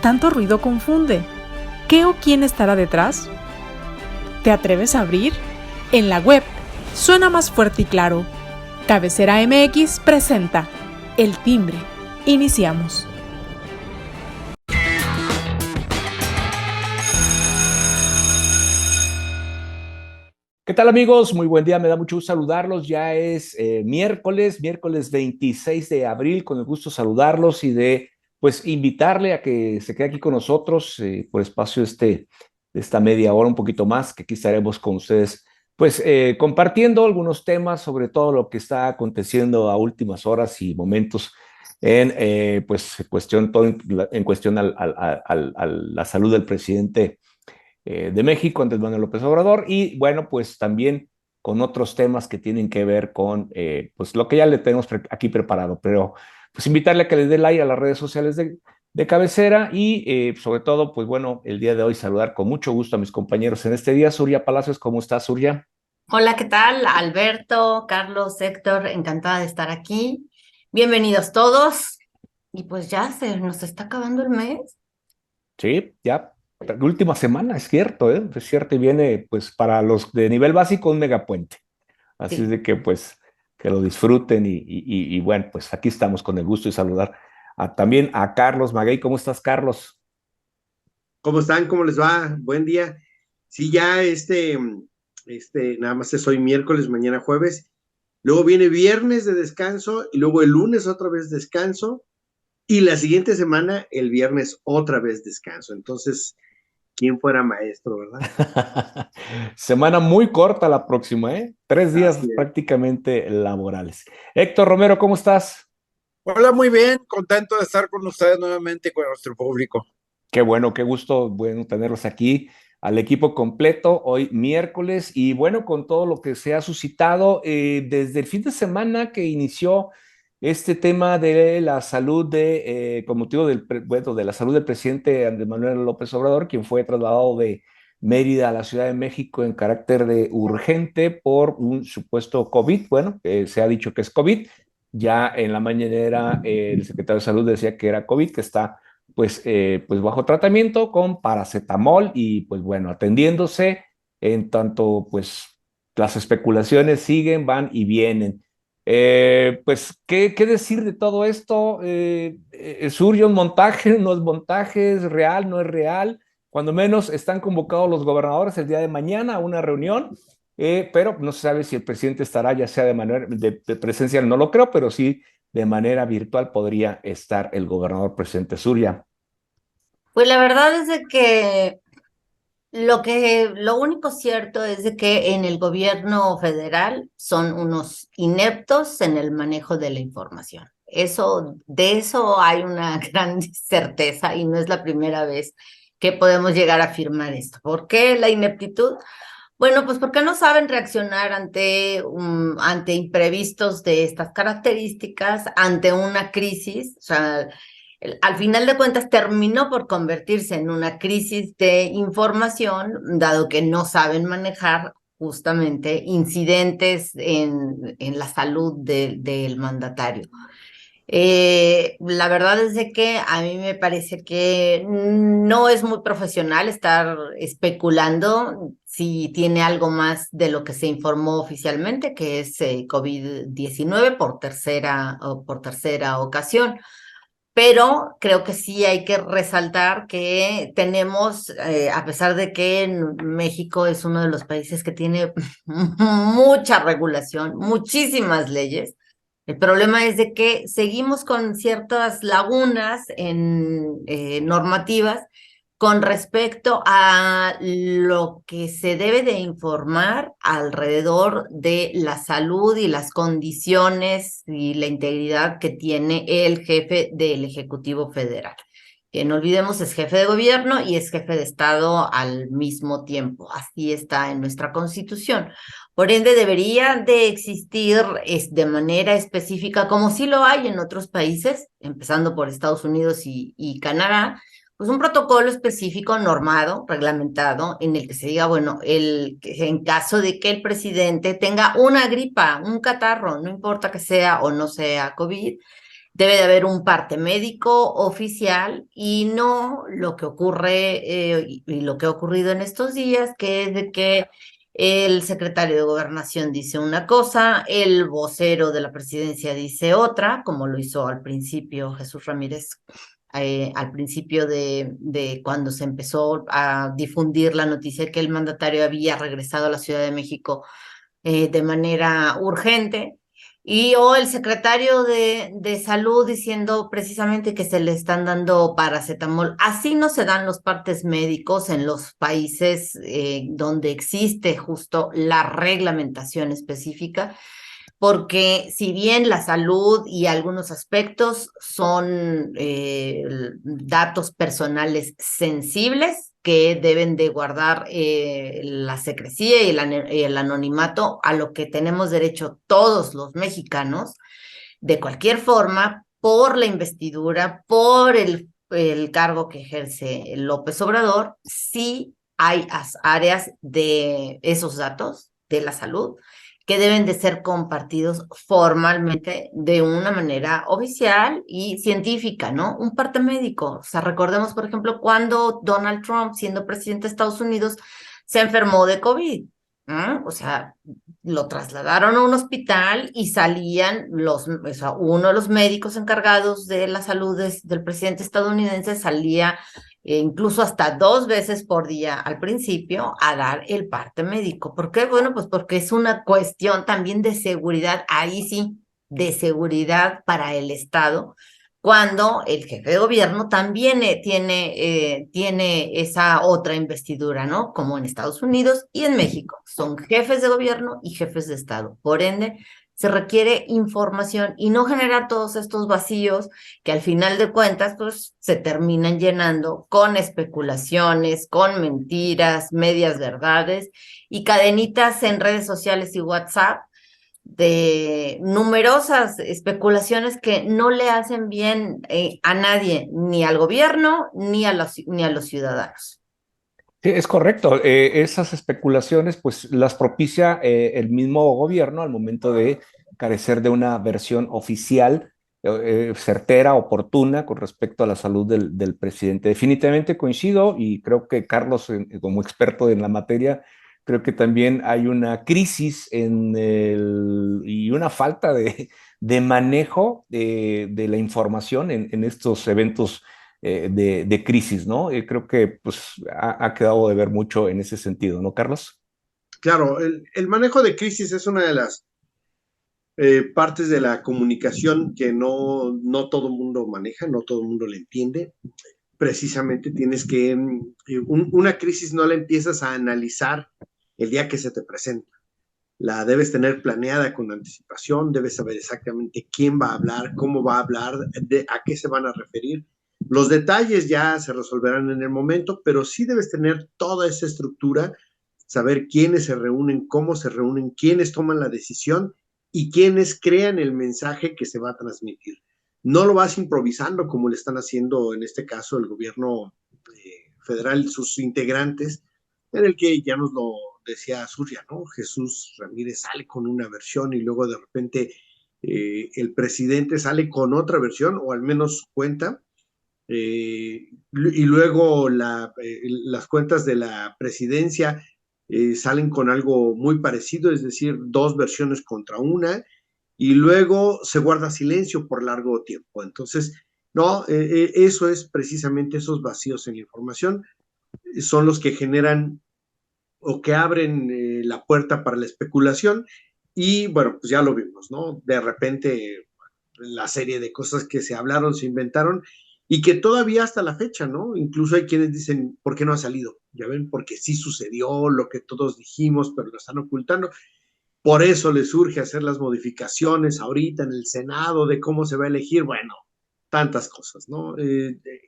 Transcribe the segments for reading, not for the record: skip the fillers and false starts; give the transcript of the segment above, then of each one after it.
tanto ruido confunde. ¿Qué o quién estará detrás? ¿Te atreves a abrir? En la web suena más fuerte y claro. Cabecera MX presenta El Timbre. Iniciamos. ¿Qué tal, amigos? Muy buen día, me da mucho gusto saludarlos. Ya es miércoles 26 de abril, con el gusto de saludarlos y de invitarle a que se quede aquí con nosotros por espacio de esta media hora, un poquito más, que aquí estaremos con ustedes compartiendo algunos temas sobre todo lo que está aconteciendo a últimas horas y momentos en cuestión, todo en cuestión a la salud del presidente de México, Andrés Manuel López Obrador, y bueno, pues también con otros temas que tienen que ver con lo que ya le tenemos aquí preparado, pero pues invitarle a que le dé like a las redes sociales de cabecera y sobre todo, pues bueno, el día de hoy saludar con mucho gusto a mis compañeros en este día. Surya Palacios, ¿cómo estás, Surya? Hola, ¿qué tal? Alberto, Carlos, Héctor, encantada de estar aquí. Bienvenidos todos. Y pues ya se nos está acabando el mes. Sí, ya, última semana, es cierto, ¿eh? Es cierto, y viene pues para los de nivel básico un megapuente. Así es Sí. de que pues que lo disfruten y bueno, pues aquí estamos con el gusto de saludar también a Carlos Maguey. ¿Cómo estás, Carlos? ¿Cómo están? ¿Cómo les va? Buen día. Sí, ya nada más es hoy miércoles, mañana jueves. Luego viene viernes de descanso y luego el lunes otra vez descanso y la siguiente semana el viernes otra vez descanso. Entonces, ¿quién fuera maestro, verdad? Semana muy corta la próxima, ¿eh? 3 días Así es. prácticamente laborales. Héctor Romero, ¿cómo estás? Hola, muy bien, contento de estar con ustedes nuevamente y con nuestro público. Qué bueno, qué gusto, bueno, tenerlos aquí al equipo completo hoy miércoles y bueno, con todo lo que se ha suscitado desde el fin de semana que inició este tema de la salud con motivo de la salud del presidente Andrés Manuel López Obrador, quien fue trasladado de Mérida a la Ciudad de México en carácter de urgente por un supuesto COVID. Bueno, se ha dicho que es COVID. Ya en la mañanera el secretario de Salud decía que era COVID, que está pues bajo tratamiento con paracetamol y pues bueno, atendiéndose en tanto pues las especulaciones siguen, van y vienen. ¿Qué decir de todo esto? ¿Surge un montaje? ¿No es montaje? ¿Es real? ¿No es real? Cuando menos están convocados los gobernadores el día de mañana a una reunión, pero no se sabe si el presidente estará ya sea de manera de presencial, no lo creo, pero sí de manera virtual podría estar el gobernador presente. Surya. Pues la verdad es de que lo único cierto es de que en el gobierno federal son unos ineptos en el manejo de la información. De eso hay una gran certeza y no es la primera vez que podemos llegar a afirmar esto. ¿Por qué la ineptitud? Bueno, pues porque no saben reaccionar ante imprevistos de estas características, ante una crisis. O sea, al final de cuentas terminó por convertirse en una crisis de información, dado que no saben manejar justamente incidentes en la salud del mandatario. La verdad es de que a mí me parece que no es muy profesional estar especulando si tiene algo más de lo que se informó oficialmente, que es COVID-19 por tercera ocasión. Pero creo que sí hay que resaltar que tenemos, a pesar de que México es uno de los países que tiene mucha regulación, muchísimas leyes. El problema es de que seguimos con ciertas lagunas normativas con respecto a lo que se debe de informar alrededor de la salud y las condiciones y la integridad que tiene el jefe del Ejecutivo Federal. Que no olvidemos, es jefe de gobierno y es jefe de Estado al mismo tiempo. Así está en nuestra Constitución. Por ende, debería de existir de manera específica, como sí lo hay en otros países, empezando por Estados Unidos y Canadá, pues un protocolo específico normado, reglamentado, en el que se diga, bueno, en caso de que el presidente tenga una gripa, un catarro, no importa que sea o no sea COVID, debe de haber un parte médico oficial y no lo que ocurre y lo que ha ocurrido en estos días, que es de que el secretario de Gobernación dice una cosa, el vocero de la presidencia dice otra, como lo hizo al principio Jesús Ramírez, al principio de cuando se empezó a difundir la noticia que el mandatario había regresado a la Ciudad de México de manera urgente. O el secretario de Salud diciendo precisamente que se le están dando paracetamol. Así no se dan los partes médicos en los países donde existe justo la reglamentación específica, porque si bien la salud y algunos aspectos son datos personales sensibles que deben de guardar la secrecía y el anonimato, a lo que tenemos derecho todos los mexicanos, de cualquier forma, por la investidura, por el cargo que ejerce López Obrador, sí hay áreas de esos datos de la salud que deben de ser compartidos formalmente de una manera oficial y científica, ¿no? Un parte médico. O sea, recordemos, por ejemplo, cuando Donald Trump, siendo presidente de Estados Unidos, se enfermó de COVID, ¿no? O sea, lo trasladaron a un hospital y salían o sea, uno de los médicos encargados de la salud del presidente estadounidense salía incluso hasta 2 veces por día al principio a dar el parte médico. ¿Por qué? Bueno, pues porque es una cuestión también de seguridad, ahí sí, de seguridad para el Estado, cuando el jefe de gobierno también tiene esa otra investidura, ¿no? Como en Estados Unidos y en México. Son jefes de gobierno y jefes de Estado. Por ende, se requiere información y no generar todos estos vacíos que al final de cuentas pues se terminan llenando con especulaciones, con mentiras, medias verdades y cadenitas en redes sociales y WhatsApp de numerosas especulaciones que no le hacen bien a nadie, ni al gobierno, ni a los ciudadanos. Sí, es correcto. Esas especulaciones, pues las propicia el mismo gobierno al momento de carecer de una versión oficial, certera, oportuna con respecto a la salud del presidente. Definitivamente coincido y creo que Carlos, como experto en la materia, creo que también hay una crisis y una falta de manejo de la información en estos eventos de crisis, ¿no? Creo que pues ha quedado de ver mucho en ese sentido, ¿no, Carlos? Claro, el manejo de crisis es una de las partes de la comunicación que no todo el mundo maneja, no todo el mundo le entiende. Precisamente tienes que, una crisis no la empiezas a analizar el día que se te presenta. La debes tener planeada con anticipación, debes saber exactamente quién va a hablar, cómo va a hablar, a qué se van a referir. Los detalles ya se resolverán en el momento, pero sí debes tener toda esa estructura, saber quiénes se reúnen, cómo se reúnen, quiénes toman la decisión y quiénes crean el mensaje que se va a transmitir. No lo vas improvisando como le están haciendo en este caso el gobierno federal, sus integrantes, en el que ya nos lo decía Surya, ¿no? Jesús Ramírez sale con una versión y luego de repente el presidente sale con otra versión, o al menos cuenta, y luego las cuentas de la presidencia salen con algo muy parecido, es decir, 2 versiones contra una, y luego se guarda silencio por largo tiempo. Entonces, no, eso es precisamente esos vacíos en la información, son los que generan o que abren la puerta para la especulación. Y bueno, pues ya lo vimos, ¿no? De repente la serie de cosas que se hablaron, se inventaron y que todavía hasta la fecha, ¿no? Incluso hay quienes dicen, ¿por qué no ha salido? Ya ven, porque sí sucedió lo que todos dijimos, pero lo están ocultando. Por eso le surge hacer las modificaciones ahorita en el Senado de cómo se va a elegir. Bueno, tantas cosas, ¿no?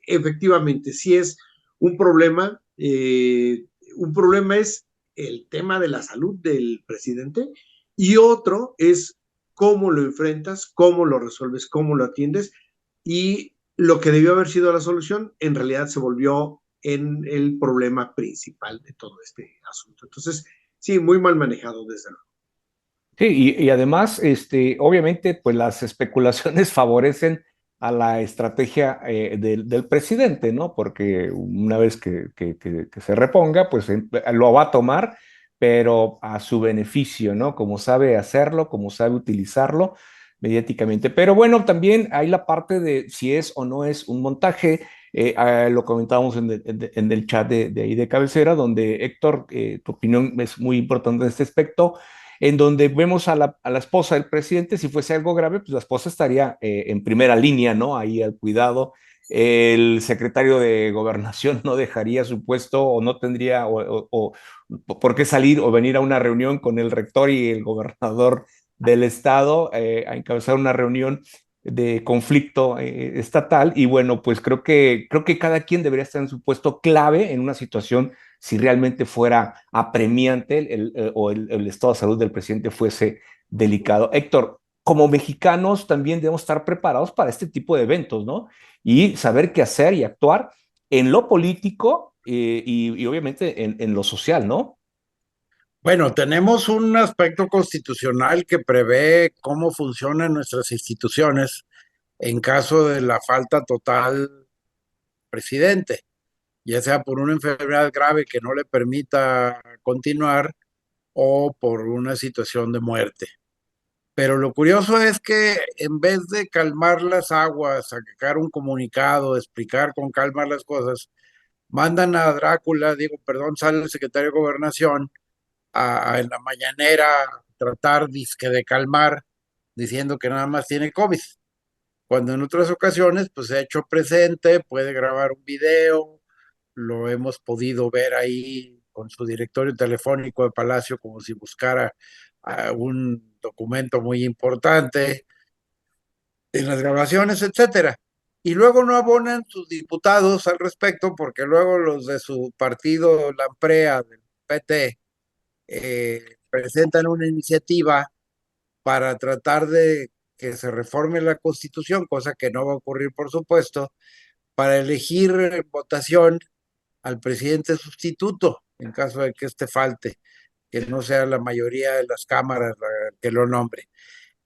Efectivamente, sí es un problema. Un problema es el tema de la salud del presidente y otro es cómo lo enfrentas, cómo lo resuelves, cómo lo atiendes, y lo que debió haber sido la solución en realidad se volvió en el problema principal de todo este asunto. Entonces, sí, muy mal manejado desde luego. Sí, y además, obviamente, pues las especulaciones favorecen a la estrategia del presidente, ¿no? Porque una vez que se reponga, pues lo va a tomar, pero a su beneficio, ¿no? Como sabe hacerlo, como sabe utilizarlo mediáticamente. Pero bueno, también hay la parte de si es o no es un montaje. Lo comentábamos en el chat de ahí de cabecera, donde Héctor, tu opinión es muy importante en este aspecto, en donde vemos a la esposa del presidente. Si fuese algo grave, pues la esposa estaría en primera línea, ¿no? Ahí al cuidado. El secretario de Gobernación no dejaría su puesto o no tendría por qué salir o venir a una reunión con el rector y el gobernador del estado a encabezar una reunión de conflicto estatal. Y bueno, pues creo que cada quien debería estar en su puesto clave en una situación si realmente fuera apremiante o el estado de salud del presidente fuese delicado. Héctor, como mexicanos también debemos estar preparados para este tipo de eventos, ¿no? Y saber qué hacer y actuar en lo político y obviamente en lo social, ¿no? Bueno, tenemos un aspecto constitucional que prevé cómo funcionan nuestras instituciones en caso de la falta total del presidente, ya sea por una enfermedad grave que no le permita continuar o por una situación de muerte. Pero lo curioso es que en vez de calmar las aguas, sacar un comunicado, explicar con calma las cosas, mandan a Drácula, digo, perdón, sale el secretario de Gobernación en la mañanera tratar dizque de calmar, diciendo que nada más tiene COVID, cuando en otras ocasiones pues se ha hecho presente, puede grabar un video, lo hemos podido ver ahí con su directorio telefónico de Palacio como si buscara un documento muy importante en las grabaciones, etcétera. Y luego no abonan sus diputados al respecto, porque luego los de su partido, la AMPREA, del PT, presentan una iniciativa para tratar de que se reforme la Constitución, cosa que no va a ocurrir, por supuesto, para elegir en votación al presidente sustituto, en caso de que este falte, que no sea la mayoría de las cámaras la que lo nombre.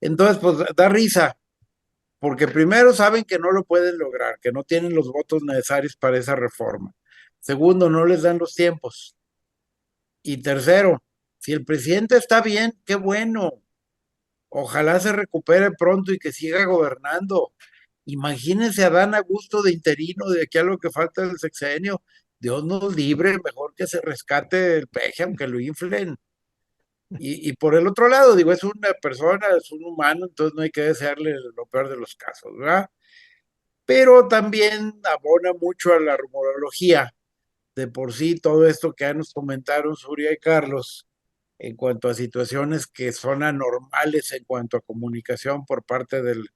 Entonces, pues da risa, porque primero saben que no lo pueden lograr, que no tienen los votos necesarios para esa reforma. Segundo, no les dan los tiempos. Y tercero, si el presidente está bien, qué bueno. Ojalá se recupere pronto y que siga gobernando. Imagínense a Dan Augusto de interino de aquí a lo que falta del sexenio. Dios nos libre, mejor que se rescate el peje, aunque lo inflen. Y por el otro lado, digo, es una persona, es un humano, entonces no hay que desearle lo peor de los casos, ¿verdad? Pero también abona mucho a la rumorología. De por sí, todo esto que ya nos comentaron Surya y Carlos, en cuanto a situaciones que son anormales en cuanto a comunicación por parte del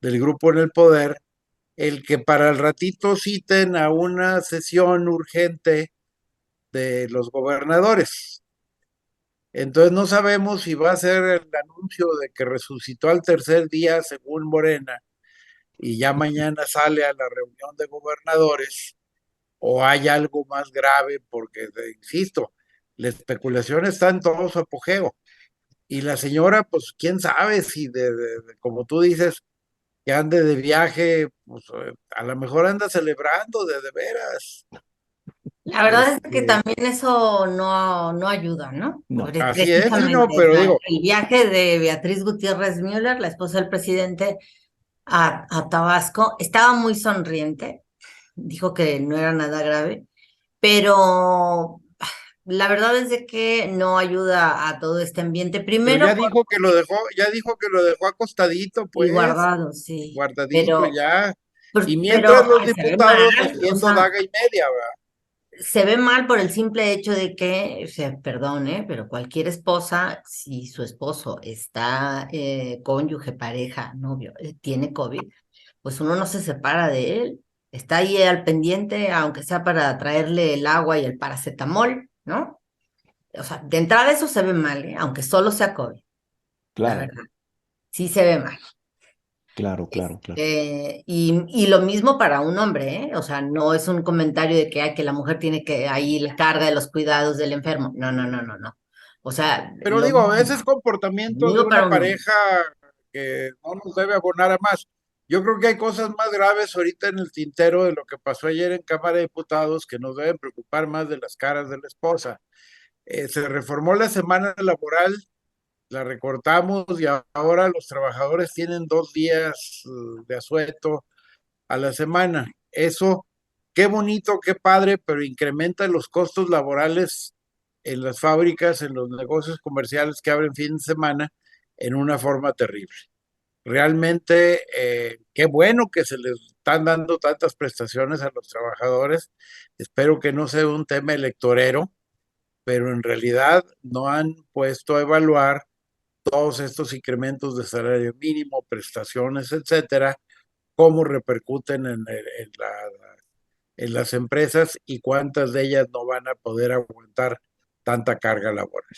grupo en el poder, el que para el ratito citen a una sesión urgente de los gobernadores. Entonces no sabemos si va a ser el anuncio de que resucitó al tercer día según Morena y ya mañana sale a la reunión de gobernadores o hay algo más grave porque, insisto, la especulación está en todo su apogeo. Y la señora, pues quién sabe si como tú dices, que ande de viaje, pues a lo mejor anda celebrando de veras. La verdad es que Este, también eso no ayuda, ¿no? No. así es, sí, no, Precisamente, o pero sea, digo, el viaje de Beatriz Gutiérrez Müller, la esposa del presidente, a Tabasco, estaba muy sonriente, dijo que no era nada grave, pero la verdad es de que no ayuda a todo este ambiente. pero Primero, ya dijo que lo dejó, ya dijo que lo dejó acostadito, y pues, guardado, sí, guardadito ya. Y pero mientras los ay, se ve mal, diputados o haciendo sea, daga y media, ¿verdad? se ve mal por el simple hecho de que, o sea, perdone, pero cualquier esposa, si su esposo está cónyuge, pareja, novio, tiene COVID, pues uno no se separa de él, está ahí al pendiente, aunque sea para traerle el agua y el paracetamol, ¿no? O sea, de entrada eso se ve mal, ¿eh? Aunque solo sea COVID, la Claro, verdad, sí se ve mal. claro. Y lo mismo para un hombre, ¿eh? O sea, no es un comentario de que, ay, que la mujer tiene que ahí la carga de los cuidados del enfermo. No. O sea, Pero lo digo, ese es mismo comportamiento de digo una para un hombre. pareja que no nos debe abonar a más. Yo creo que hay cosas más graves ahorita en el tintero de lo que pasó ayer en Cámara de Diputados que nos deben preocupar más de las caras de la esposa. Se reformó la semana laboral, la recortamos y ahora los trabajadores tienen 2 días de asueto a la semana. Eso, qué bonito, qué padre, pero incrementa los costos laborales en las fábricas, en los negocios comerciales que abren fin de semana en una forma terrible. Realmente, qué bueno que se les están dando tantas prestaciones a los trabajadores. Espero que no sea un tema electorero, pero en realidad no han puesto a evaluar todos estos incrementos de salario mínimo, prestaciones, etcétera, cómo repercuten en las empresas y cuántas de ellas no van a poder aguantar tanta carga laboral.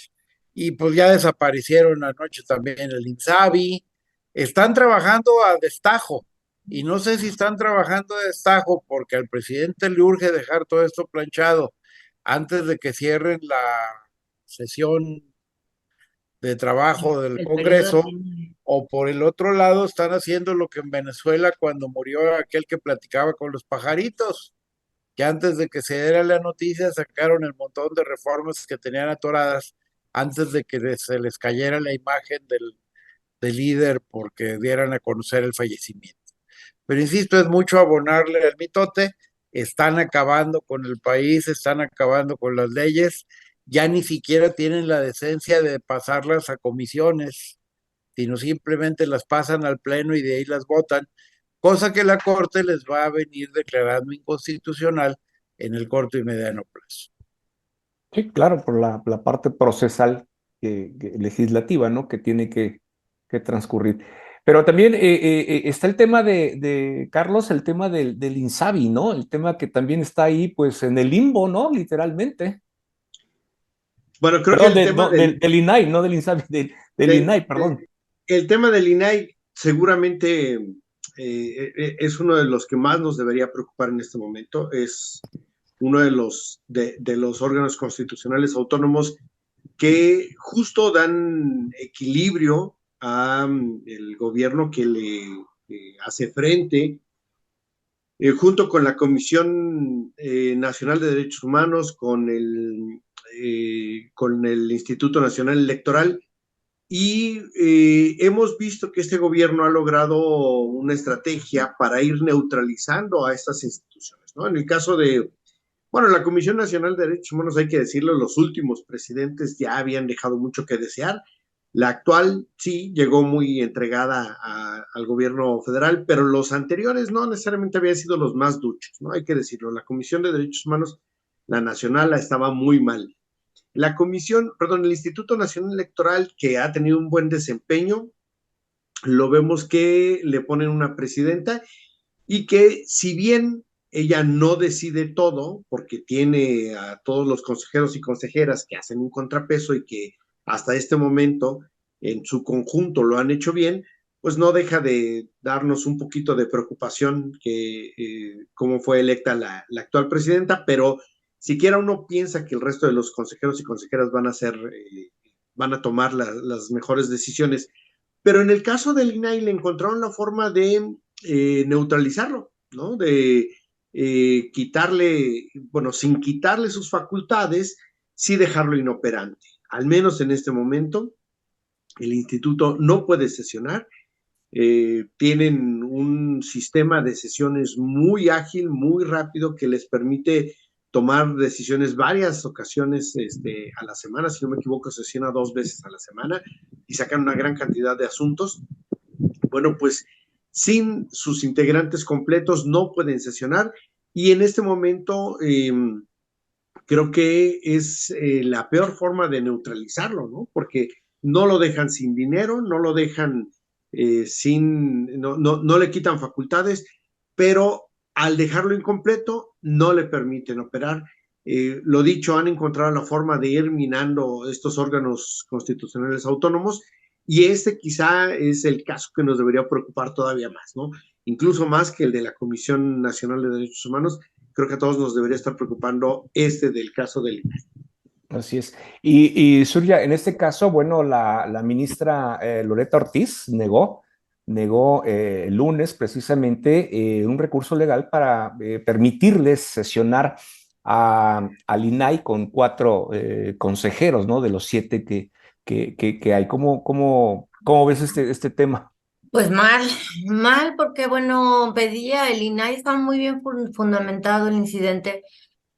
Y pues ya desaparecieron anoche también el INSABI, están trabajando a destajo, y no sé si están trabajando a destajo porque al presidente le urge dejar todo esto planchado antes de que cierren la sesión de trabajo del El periodo Congreso, ordinario. o por el otro lado están haciendo lo que en Venezuela cuando murió aquel que platicaba con los pajaritos, que antes de que se diera la noticia sacaron el montón de reformas que tenían atoradas antes de que se les cayera la imagen del líder porque dieran a conocer el fallecimiento. Pero insisto, es mucho abonarle al mitote, están acabando con el país, están acabando con las leyes, ya ni siquiera tienen la decencia de pasarlas a comisiones, sino simplemente las pasan al pleno y de ahí las votan, cosa que la Corte les va a venir declarando inconstitucional en el corto y mediano plazo. Sí, claro, por la parte procesal legislativa, ¿no? Que tiene que transcurrir. Pero también está el tema de Carlos, el tema del INSABI, ¿no? El tema que también está ahí, pues, en el limbo, ¿no? Literalmente. Bueno, creo que Perdón, el tema del INAI, no del INSABI, del del, INAI, perdón. el tema del INAI seguramente es uno de los que más nos debería preocupar en este momento. Es uno de los órganos constitucionales autónomos que justo dan equilibrio al gobierno que le hace frente, junto con la Comisión Nacional de Derechos Humanos, con el Instituto Nacional Electoral, y hemos visto que este gobierno ha logrado una estrategia para ir neutralizando a estas instituciones, ¿no? En el caso de, bueno, la Comisión Nacional de Derechos Humanos, hay que decirlo, los últimos presidentes ya habían dejado mucho que desear. La actual sí llegó muy entregada al gobierno federal, pero los anteriores no necesariamente habían sido los más duchos, ¿no? Hay que decirlo, la Comisión de Derechos Humanos, la nacional, estaba muy mal. La comisión, perdón, el Instituto Nacional Electoral, que ha tenido un buen desempeño, lo vemos que le ponen una presidenta y que si bien ella no decide todo, porque tiene a todos los consejeros y consejeras que hacen un contrapeso y que hasta este momento en su conjunto lo han hecho bien, pues no deja de darnos un poquito de preocupación que cómo fue electa la actual presidenta, pero siquiera uno piensa que el resto de los consejeros y consejeras van a tomar las mejores decisiones. Pero en el caso del INAI le encontraron la forma de neutralizarlo, ¿no? De quitarle, bueno, sin quitarle sus facultades, sí dejarlo inoperante. Al menos en este momento, el instituto no puede sesionar. Tienen un sistema de sesiones muy ágil, muy rápido, que les permite tomar decisiones varias ocasiones a la semana. Si no me equivoco, sesiona 2 veces a la semana y sacan una gran cantidad de asuntos. Bueno, pues sin sus integrantes completos no pueden sesionar, y en este momento creo que es la peor forma de neutralizarlo, ¿no? Porque no lo dejan sin dinero, no lo dejan no le quitan facultades, pero al dejarlo incompleto no le permiten operar. Lo dicho, han encontrado la forma de ir minando estos órganos constitucionales autónomos, y este quizá es el caso que nos debería preocupar todavía más, ¿no? Incluso más que el de la Comisión Nacional de Derechos Humanos. Creo que a todos nos debería estar preocupando del caso del INAI. Así es. Y Surya, en este caso, bueno, la ministra Loretta Ortiz negó negó el lunes precisamente un recurso legal para permitirles sesionar al INAI con 4 consejeros, ¿no? De los 7 que hay. ¿Cómo ves este tema? Pues mal, porque bueno, pedía el INAI, estaba muy bien fundamentado el incidente,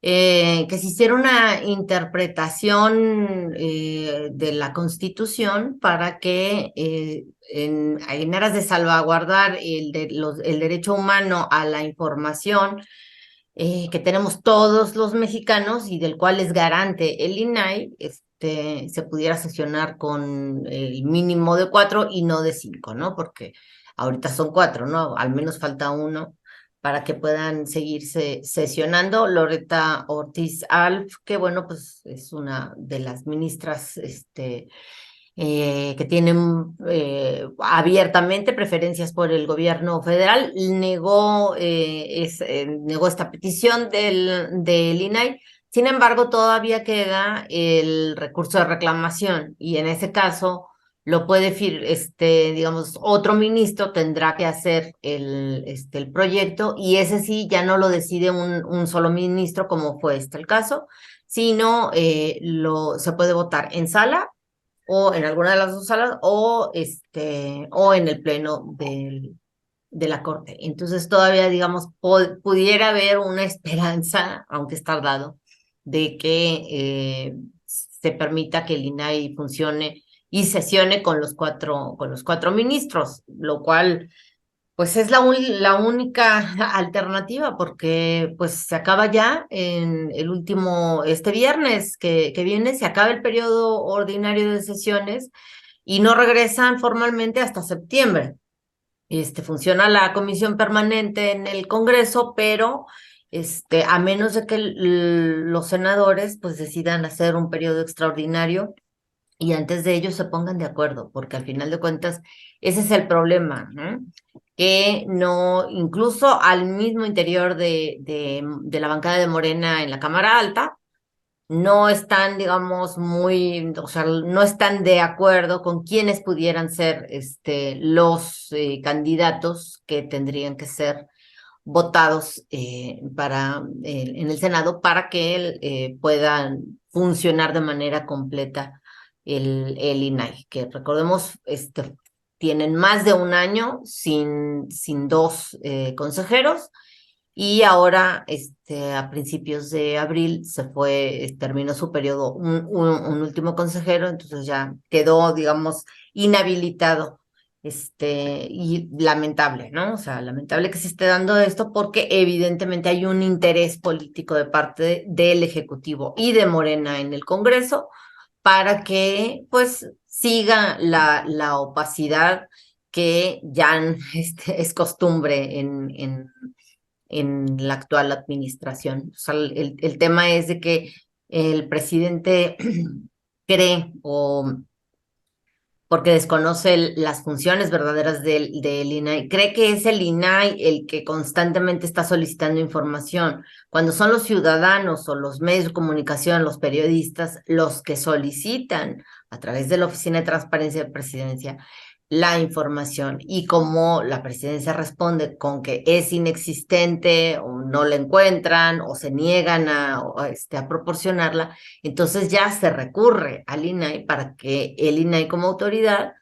que se hiciera una interpretación de la Constitución para que en aras de salvaguardar el derecho humano a la información que tenemos todos los mexicanos y del cual es garante el INAI, se pudiera sesionar con el mínimo de 4 y no de 5, ¿no? Porque ahorita son 4, ¿no? Al menos falta uno para que puedan seguirse sesionando. Loreta Ortiz Alf, que bueno, pues es una de las ministras, que tienen abiertamente preferencias por el gobierno federal, negó esta petición del INAI. Sin embargo, todavía queda el recurso de reclamación y en ese caso lo puede, digamos, otro ministro tendrá que hacer el proyecto y ese sí ya no lo decide un solo ministro como fue el caso, sino se puede votar en sala o en alguna de las dos salas, o en el pleno de la Corte. Entonces todavía, digamos, pudiera haber una esperanza, aunque es tardado, de que se permita que el INAI funcione y sesione con los cuatro ministros, lo cual pues es la única alternativa, porque pues se acaba ya en este viernes que viene, se acaba el periodo ordinario de sesiones y no regresan formalmente hasta septiembre. Funciona la comisión permanente en el Congreso, pero a menos de que los senadores pues decidan hacer un periodo extraordinario y antes de ello se pongan de acuerdo, porque al final de cuentas ese es el problema, ¿no? Que no, incluso al mismo interior de la bancada de Morena en la Cámara Alta, no están, digamos, o sea, no están de acuerdo con quiénes pudieran ser los candidatos que tendrían que ser votados en el Senado para que puedan funcionar de manera completa el INAI, que recordemos, tienen más de un año sin 2 consejeros y ahora, a principios de abril terminó su periodo un último consejero, entonces ya quedó, digamos, inhabilitado. Y lamentable, ¿no? O sea, lamentable que se esté dando esto porque evidentemente hay un interés político de parte del Ejecutivo y de Morena en el Congreso para que, pues, siga la opacidad que ya es costumbre en la actual administración. O sea, el tema es de que el presidente cree o porque desconoce las funciones verdaderas del INAI. Cree que es el INAI el que constantemente está solicitando información, cuando son los ciudadanos o los medios de comunicación, los periodistas, los que solicitan a través de la Oficina de Transparencia de Presidencia la información. Y como la presidencia responde con que es inexistente o no la encuentran o se niegan a proporcionarla, entonces ya se recurre al INAI para que el INAI como autoridad,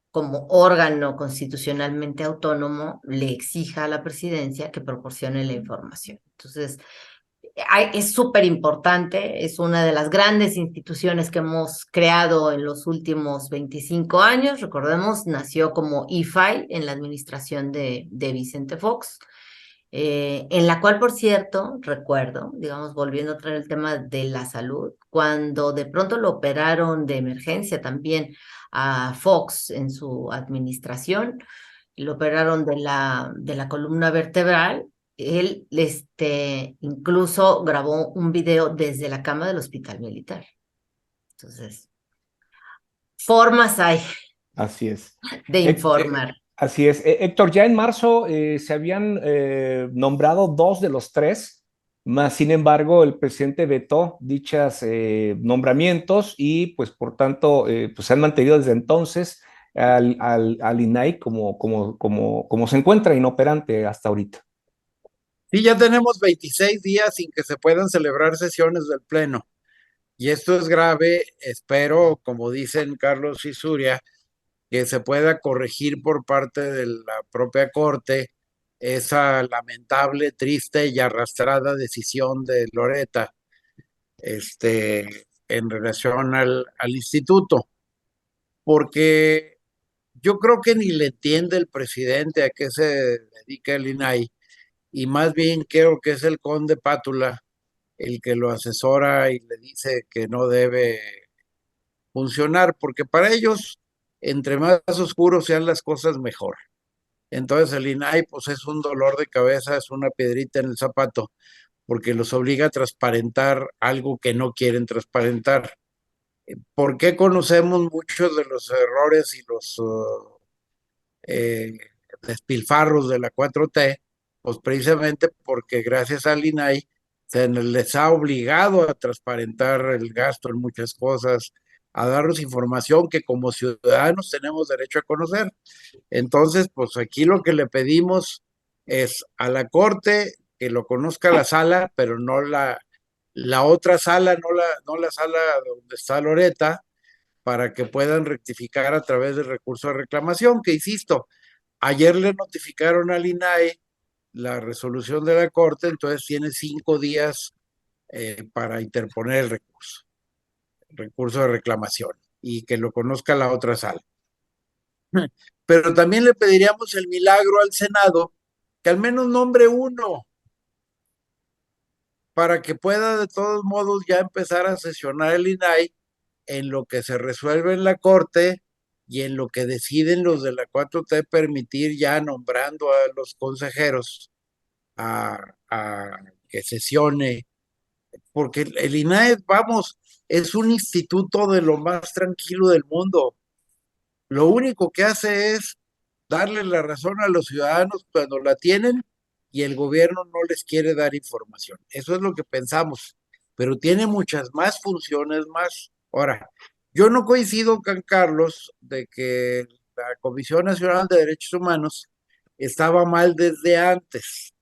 como órgano constitucionalmente autónomo, le exija a la presidencia que proporcione la información. Entonces, es súper importante, es una de las grandes instituciones que hemos creado en los últimos 25 años. Recordemos, nació como IFAI en la administración de Vicente Fox, en la cual, por cierto, recuerdo, digamos, volviendo a traer el tema de la salud, cuando de pronto lo operaron de emergencia también a Fox en su administración, lo operaron de la columna vertebral. Él incluso grabó un video desde la cama del hospital militar. Entonces, formas hay Así es. de informar. Así es. Héctor, ya en marzo se habían nombrado 2 de los 3, más sin embargo el presidente vetó dichos nombramientos y pues por tanto pues se han mantenido desde entonces. al INAI como se encuentra inoperante hasta ahorita. Sí, ya tenemos 26 días sin que se puedan celebrar sesiones del Pleno. Y esto es grave. Espero, como dicen Carlos y Suria, que se pueda corregir por parte de la propia Corte esa lamentable, triste y arrastrada decisión de Loretta, en relación al instituto, porque yo creo que ni le entiende el presidente a qué se dedica el INAI, y más bien creo que es el conde Pátula el que lo asesora y le dice que no debe funcionar, porque para ellos, entre más oscuros sean las cosas, mejor. Entonces el INAI pues es un dolor de cabeza, es una piedrita en el zapato, porque los obliga a transparentar algo que no quieren transparentar. ¿Por qué conocemos muchos de los errores y los eh, despilfarros de la 4T? Pues precisamente porque gracias al INAI se les ha obligado a transparentar el gasto en muchas cosas, a darnos información que como ciudadanos tenemos derecho a conocer. Entonces, pues aquí lo que le pedimos es a la Corte que lo conozca la sala, pero no la otra sala, no la sala donde está Loretta, para que puedan rectificar a través del recurso de reclamación, que insisto, ayer le notificaron al INAI la resolución de la Corte, entonces tiene 5 días para interponer el recurso de reclamación, y que lo conozca la otra sala. Pero también le pediríamos el milagro al Senado, que al menos nombre uno, para que pueda de todos modos ya empezar a sesionar el INAI en lo que se resuelve en la Corte y en lo que deciden los de la 4T permitir, ya nombrando a los consejeros a que sesione, porque el INAI, vamos, es un instituto de lo más tranquilo del mundo. Lo único que hace es darle la razón a los ciudadanos cuando la tienen y el gobierno no les quiere dar información. Eso es lo que pensamos, pero tiene muchas más funciones más. Ahora, yo no coincido con Carlos de que la Comisión Nacional de Derechos Humanos estaba mal desde antes,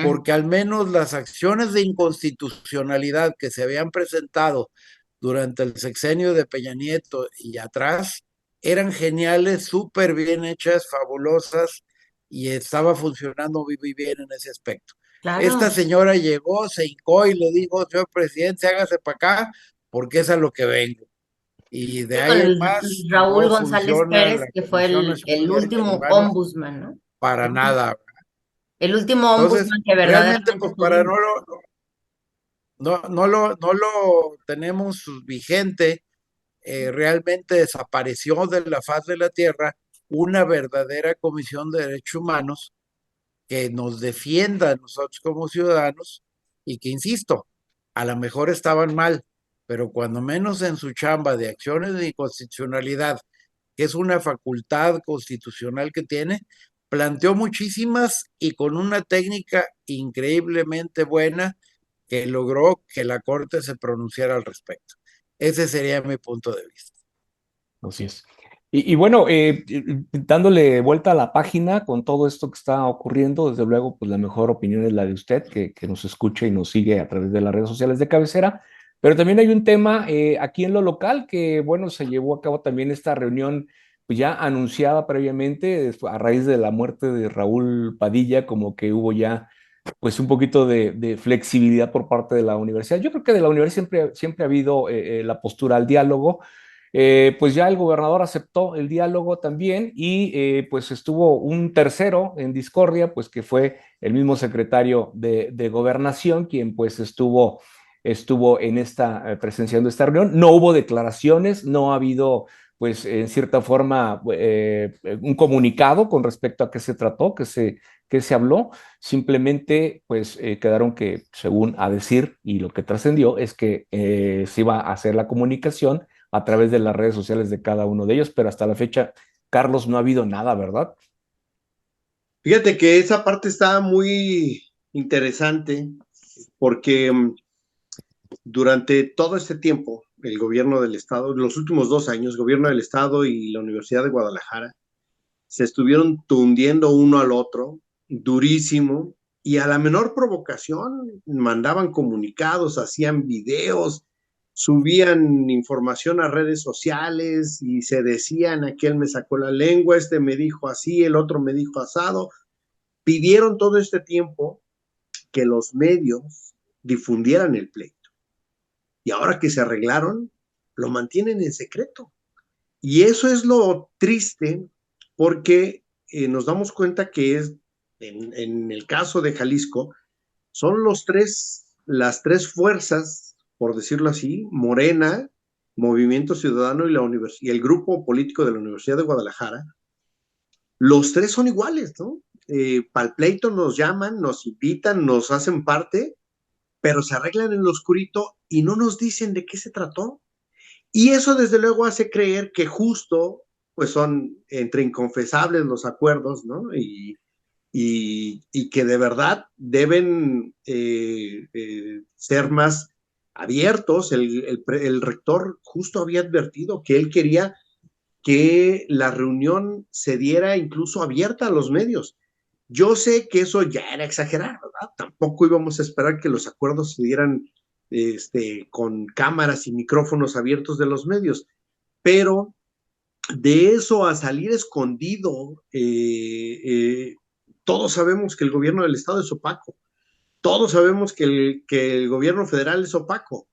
porque al menos las acciones de inconstitucionalidad que se habían presentado durante el sexenio de Peña Nieto y atrás eran geniales, súper bien hechas, fabulosas, y estaba funcionando muy bien en ese aspecto. Esta Claro. señora llegó, se hincó y le dijo: señor presidente, hágase para acá, porque es a lo que vengo. Y de Sí, ahí con en el más Raúl no González funciona la Pérez, que fue Comisión el Nacional de Derechos último Humanos ombudsman, ¿no? para nada. El último Entonces, ombudsman que realmente, verdaderamente pues para tuvimos. no lo tenemos vigente, realmente desapareció de la faz de la tierra una verdadera Comisión de Derechos Humanos que nos defienda a nosotros como ciudadanos, y que, insisto, a lo mejor estaban mal, pero cuando menos en su chamba de acciones de inconstitucionalidad, que es una facultad constitucional que tiene, planteó muchísimas y con una técnica increíblemente buena que logró que la Corte se pronunciara al respecto. Ese sería mi punto de vista. Así es. Y bueno, dándole vuelta a la página con todo esto que está ocurriendo, desde luego, pues la mejor opinión es la de usted, que nos escucha y nos sigue a través de las redes sociales de cabecera. Pero también hay un tema aquí en lo local que, bueno, se llevó a cabo también esta reunión, pues ya anunciada previamente, a raíz de la muerte de Raúl Padilla, como que hubo ya, pues un poquito de flexibilidad por parte de la universidad. Yo creo que de la universidad siempre ha habido la postura al diálogo. Pues ya el gobernador aceptó el diálogo también y pues estuvo un tercero en discordia, pues que fue el mismo secretario de Gobernación, quien pues estuvo en presenciando esta reunión. No hubo declaraciones, no ha habido pues en cierta forma un comunicado con respecto a qué se trató, qué se habló. Simplemente pues quedaron que, según a decir, y lo que trascendió es que se iba a hacer la comunicación a través de las redes sociales de cada uno de ellos, pero hasta la fecha, Carlos, no ha habido nada, ¿verdad? Fíjate que esa parte está muy interesante porque durante todo este tiempo el gobierno del estado, los últimos 2 años, gobierno del estado y la Universidad de Guadalajara, se estuvieron tundiendo uno al otro, durísimo, y a la menor provocación mandaban comunicados, hacían videos, subían información a redes sociales y se decían, aquel me sacó la lengua, este me dijo así, el otro me dijo asado. Pidieron todo este tiempo que los medios difundieran el pleito. Y ahora que se arreglaron, lo mantienen en secreto. Y eso es lo triste, porque nos damos cuenta que es, en el caso de Jalisco, son las tres fuerzas, por decirlo así, Morena, Movimiento Ciudadano y el grupo político de la Universidad de Guadalajara. Los tres son iguales, ¿no? Para el pleito nos llaman, nos invitan, nos hacen parte, pero se arreglan en lo oscurito y no nos dicen de qué se trató. Y eso desde luego hace creer que justo pues son entre inconfesables los acuerdos, ¿no? Y que de verdad deben ser más abiertos. El rector justo había advertido que él quería que la reunión se diera incluso abierta a los medios. Yo sé que eso ya era exagerar, ¿verdad? Tampoco íbamos a esperar que los acuerdos se dieran con cámaras y micrófonos abiertos de los medios, pero de eso a salir escondido, todos sabemos que el gobierno del estado es opaco, todos sabemos que el gobierno federal es opaco,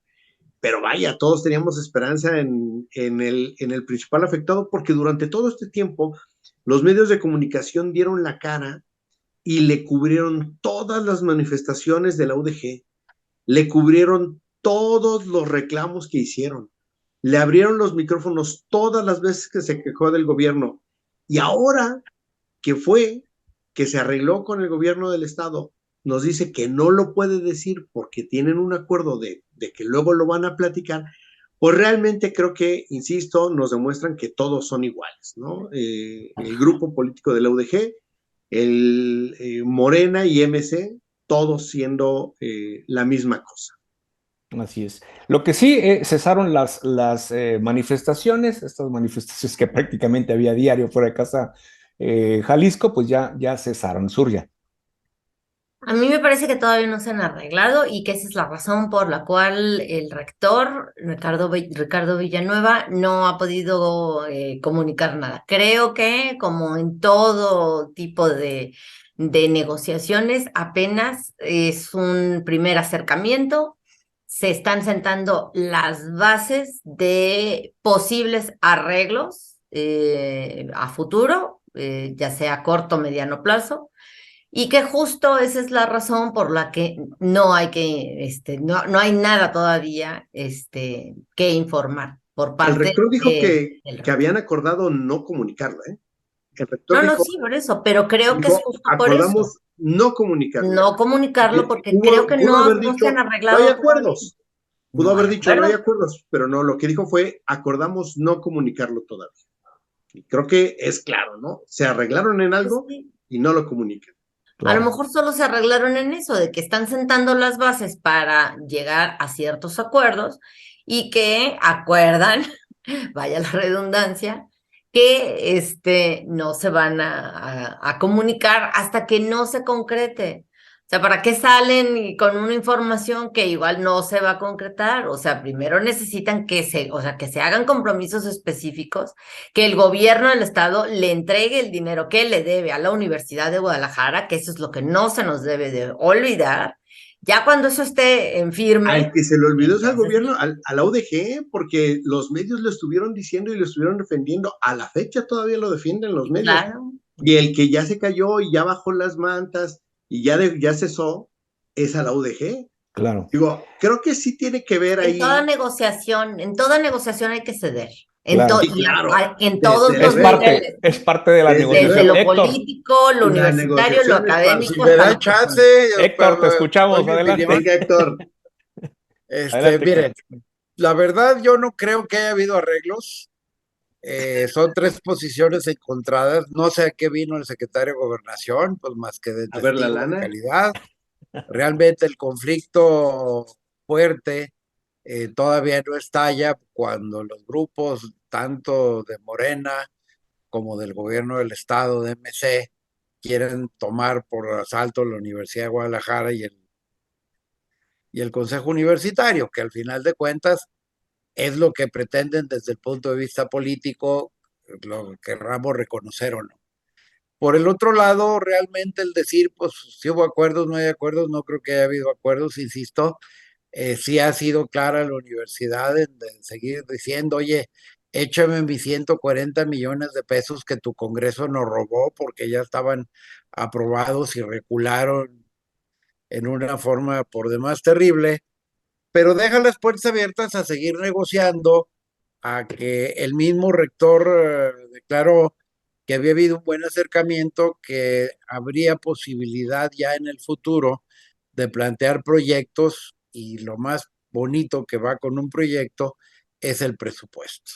pero vaya, todos teníamos esperanza en el principal afectado, porque durante todo este tiempo los medios de comunicación dieron la cara y le cubrieron todas las manifestaciones de la UDG, le cubrieron todos los reclamos que hicieron, le abrieron los micrófonos todas las veces que se quejó del gobierno. Y ahora que se arregló con el gobierno del estado, nos dice que no lo puede decir porque tienen un acuerdo de que luego lo van a platicar. Pues realmente creo que, insisto, nos demuestran que todos son iguales, ¿no? El grupo político de la UDG, Morena y MC, todos siendo la misma cosa. Así es. Lo que sí, cesaron las manifestaciones, estas manifestaciones que prácticamente había diario fuera de casa Jalisco, pues ya cesaron. Surya. A mí me parece que todavía no se han arreglado y que esa es la razón por la cual el rector, Ricardo Villanueva, no ha podido comunicar nada. Creo que, como en todo tipo de negociaciones, apenas es un primer acercamiento. Se están sentando las bases de posibles arreglos a futuro, ya sea a corto o mediano plazo. Y que justo esa es la razón por la que no hay nada todavía que informar por parte El rector dijo del que rector. habían acordado no comunicarlo, ¿eh? El rector No, dijo, sí, por eso, pero creo que es justo por acordamos eso. no comunicarlo. No comunicarlo porque creo que pudo haber no dicho, se han no hay arreglado acuerdos. Pudo todavía. haber dicho, no hay acuerdo. acuerdos, pero no, lo que dijo fue, acordamos no comunicarlo todavía. Y creo que es claro, ¿no? Se arreglaron en algo Sí. y no lo comunican. A lo mejor solo se arreglaron en eso, de que están sentando las bases para llegar a ciertos acuerdos y que acuerdan, vaya la redundancia, que no se van a comunicar hasta que no se concrete. O sea, ¿para qué salen y con una información que igual no se va a concretar? O sea, primero necesitan que se hagan compromisos específicos, que el gobierno del estado le entregue el dinero que le debe a la Universidad de Guadalajara, que eso es lo que no se nos debe de olvidar. Ya cuando eso esté en firme. Al que se le olvidó es al gobierno, a la UDG, porque los medios lo estuvieron diciendo y lo estuvieron defendiendo. A la fecha todavía lo defienden los medios. Claro. Y el que ya se cayó y ya bajó las mantas y ya cesó es a la UDG. Claro. Digo, creo que sí tiene que ver ahí. En toda negociación hay que ceder. Claro. En todos los niveles. Es parte de la negociación. Desde lo Héctor, político, lo universitario, lo académico. Si me da chance, Héctor, te escuchamos, adelante. Venga, Héctor. Adelante, Miren, la verdad yo no creo que haya habido arreglos. Son tres posiciones encontradas. No sé a qué vino el secretario de Gobernación, pues más que de A ver, la testigo de lana. calidad. Realmente el conflicto fuerte todavía no estalla cuando los grupos, tanto de Morena como del gobierno del estado de MC, quieren tomar por asalto la Universidad de Guadalajara y el Consejo Universitario, que al final de cuentas es lo que pretenden desde el punto de vista político, lo querramos reconocer o no. Por el otro lado, realmente el decir, pues si hubo acuerdos, no hay acuerdos, no creo que haya habido acuerdos, insisto, sí ha sido clara la universidad en seguir diciendo, oye, échame mis 140 millones de pesos que tu Congreso nos robó porque ya estaban aprobados y recularon en una forma por demás terrible, pero deja las puertas abiertas a seguir negociando, a que el mismo rector declaró que había habido un buen acercamiento, que habría posibilidad ya en el futuro de plantear proyectos y lo más bonito que va con un proyecto es el presupuesto.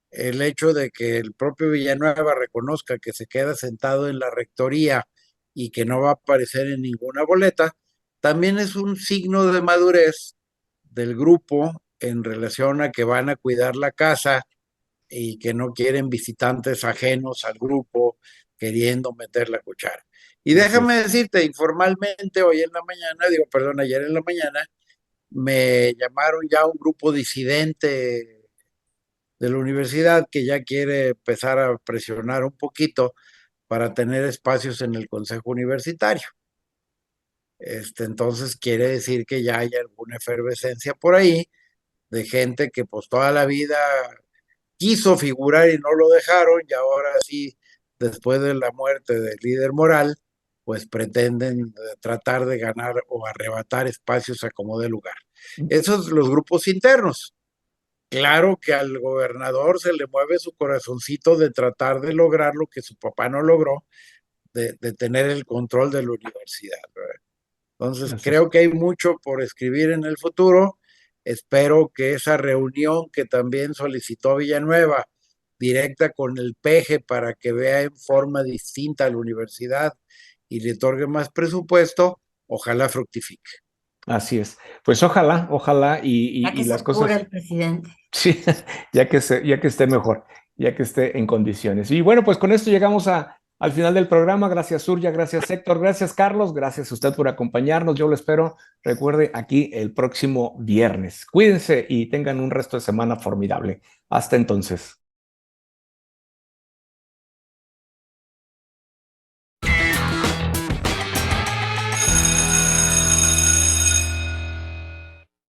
El hecho de que el propio Villanueva reconozca que se queda sentado en la rectoría y que no va a aparecer en ninguna boleta, también es un signo de madurez del grupo en relación a que van a cuidar la casa y que no quieren visitantes ajenos al grupo queriendo meter la cuchara. Y déjame decirte, informalmente hoy en la mañana, perdón, ayer en la mañana, me llamaron ya un grupo disidente de la universidad que ya quiere empezar a presionar un poquito para tener espacios en el consejo universitario. Entonces quiere decir que ya hay alguna efervescencia por ahí de gente que pues toda la vida quiso figurar y no lo dejaron, y ahora sí, después de la muerte del líder moral, pues pretenden tratar de ganar o arrebatar espacios a como dé lugar. Esos son los grupos internos. Claro que al gobernador se le mueve su corazoncito de tratar de lograr lo que su papá no logró, de tener el control de la universidad, ¿verdad? Entonces, creo que hay mucho por escribir en el futuro. Espero que esa reunión que también solicitó Villanueva, directa con el PEJE para que vea en forma distinta a la universidad y le otorgue más presupuesto, ojalá fructifique. Así es. Pues ojalá Ya que y se las apura cosas, el presidente. sí, ya que esté mejor, ya que esté en condiciones. Y bueno, pues con esto llegamos al final del programa. Gracias, Surya, gracias, Héctor, gracias, Carlos, gracias a usted por acompañarnos. Yo lo espero, recuerde, aquí el próximo viernes. Cuídense y tengan un resto de semana formidable. Hasta entonces.